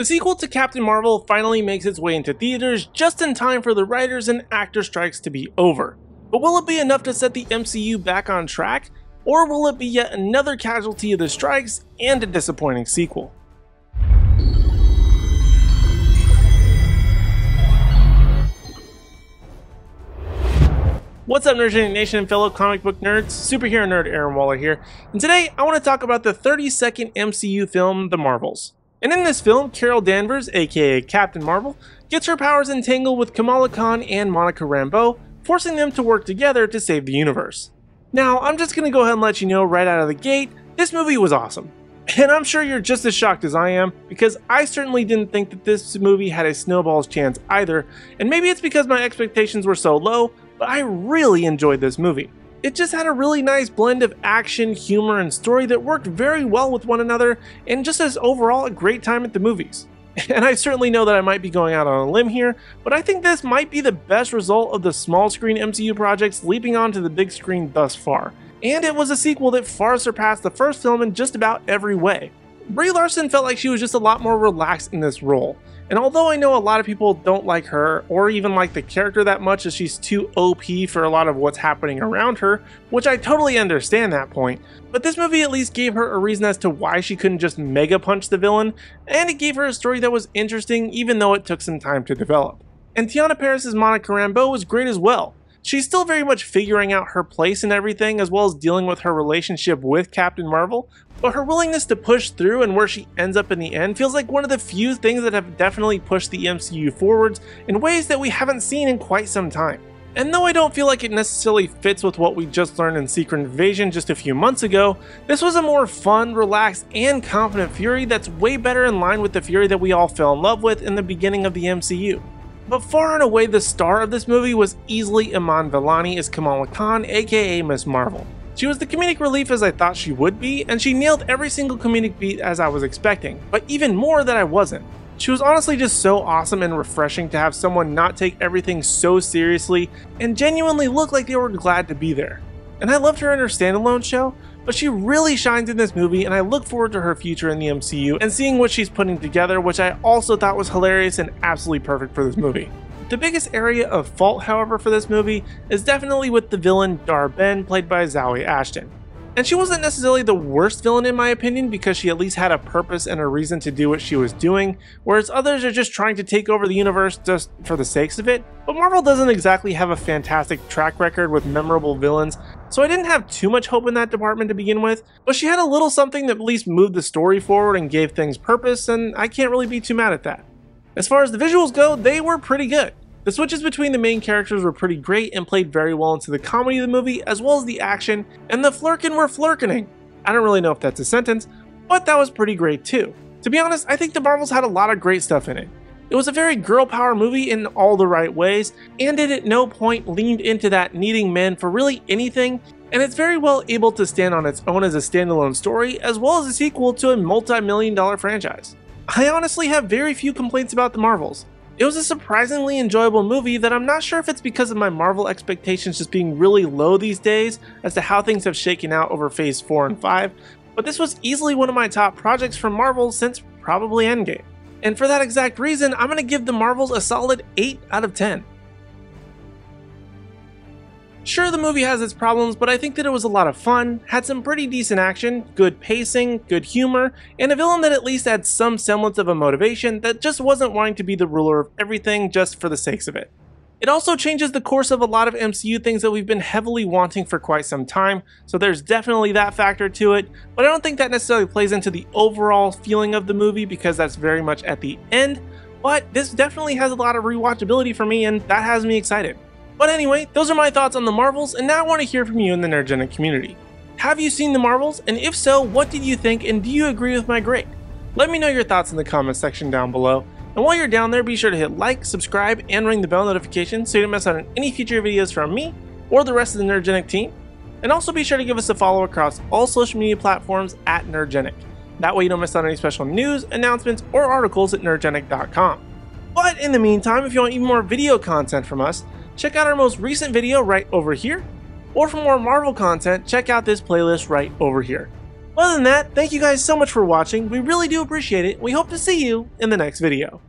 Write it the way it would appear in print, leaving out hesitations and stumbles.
The sequel to Captain Marvel finally makes its way into theaters just in time for the writers and actor strikes to be over. But will it be enough to set the MCU back on track, or will it be yet another casualty of the strikes and a disappointing sequel? What's up, Nerdgenic Nation and fellow comic book nerds? Superhero nerd Aaron Waller here, and today I want to talk about the 32nd MCU film, The Marvels. And in this film, Carol Danvers, aka Captain Marvel, gets her powers entangled with Kamala and Monica Rambeau, forcing them to work together to save the universe. Now, I'm just going to go ahead and let you know right out of the gate, this movie was awesome. And I'm sure you're just as shocked as I am, because I certainly didn't think that this movie had a snowball's chance either, and maybe it's because my expectations were so low, but I really enjoyed this movie. It just had a really nice blend of action, humor, and story that worked very well with one another, and just as overall a great time at the movies. And I certainly know that I might be going out on a limb here, but I think this might be the best result of the small screen MCU projects leaping onto the big screen thus far. And it was a sequel that far surpassed the first film in just about every way. Brie Larson felt like she was just a lot more relaxed in this role. And although I know a lot of people don't like her, or even like the character that much as she's too OP for a lot of what's happening around her, which I totally understand that point, but this movie at least gave her a reason as to why she couldn't just mega punch the villain, and it gave her a story that was interesting even though it took some time to develop. And Teyonah Parris' Monica Rambeau was great as well. She's still very much figuring out her place in everything, as well as dealing with her relationship with Captain Marvel, but her willingness to push through and where she ends up in the end feels like one of the few things that have definitely pushed the MCU forwards in ways that we haven't seen in quite some time. And though I don't feel like it necessarily fits with what we just learned in Secret Invasion just a few months ago, this was a more fun, relaxed, and confident Fury that's way better in line with the Fury that we all fell in love with in the beginning of the MCU. But far and away the star of this movie was easily Iman Vellani as Kamala aka Miss Marvel. She was the comedic relief as I thought she would be, and she nailed every single comedic beat as I was expecting, but even more that I wasn't. She was honestly just so awesome and refreshing to have someone not take everything so seriously and genuinely look like they were glad to be there. And I loved her in her standalone show, but she really shines in this movie, and I look forward to her future in the MCU and seeing what she's putting together, which I also thought was hilarious and absolutely perfect for this movie. The biggest area of fault, however, for this movie is definitely with the villain Dar-Ben, played by Zawe Ashton. And she wasn't necessarily the worst villain in my opinion, because she at least had a purpose and a reason to do what she was doing, whereas others are just trying to take over the universe just for the sakes of it. But Marvel doesn't exactly have a fantastic track record with memorable villains, so I didn't have too much hope in that department to begin with, but she had a little something that at least moved the story forward and gave things purpose, and I can't really be too mad at that. As far as the visuals go, they were pretty good. The switches between the main characters were pretty great and played very well into the comedy of the movie, as well as the action, and the flirkin' were flirkening. I don't really know if that's a sentence, but that was pretty great too. To be honest, I think The Marvels had a lot of great stuff in it. It was a very girl power movie in all the right ways, and it at no point leaned into that needing men for really anything, and it's very well able to stand on its own as a standalone story, as well as a sequel to a multi-million-dollar franchise. I honestly have very few complaints about The Marvels. It was a surprisingly enjoyable movie that I'm not sure if it's because of my Marvel expectations just being really low these days as to how things have shaken out over phase 4 and 5, but this was easily one of my top projects from Marvel since probably Endgame. And for that exact reason, I'm going to give The Marvels a solid 8 out of 10. Sure, the movie has its problems, but I think that it was a lot of fun, had some pretty decent action, good pacing, good humor, and a villain that at least had some semblance of a motivation that just wasn't wanting to be the ruler of everything just for the sakes of it. It also changes the course of a lot of MCU things that we've been heavily wanting for quite some time, so there's definitely that factor to it, but I don't think that necessarily plays into the overall feeling of the movie because that's very much at the end, but this definitely has a lot of rewatchability for me, and that has me excited. But anyway, those are my thoughts on The Marvels, and now I want to hear from you in the Nerdgenic community. Have you seen The Marvels, and if so, what did you think, and do you agree with my grade? Let me know your thoughts in the comments section down below, and while you're down there, be sure to hit like, subscribe, and ring the bell notification so you don't miss out on any future videos from me or the rest of the Nerdgenic team. And also be sure to give us a follow across all social media platforms at Nerdgenic. That way you don't miss out on any special news, announcements, or articles at nerdgenic.com. But in the meantime, if you want even more video content from us, check out our most recent video right over here, or for more Marvel content, check out this playlist right over here. Other than that, thank you guys so much for watching. We really do appreciate it. We hope to see you in the next video.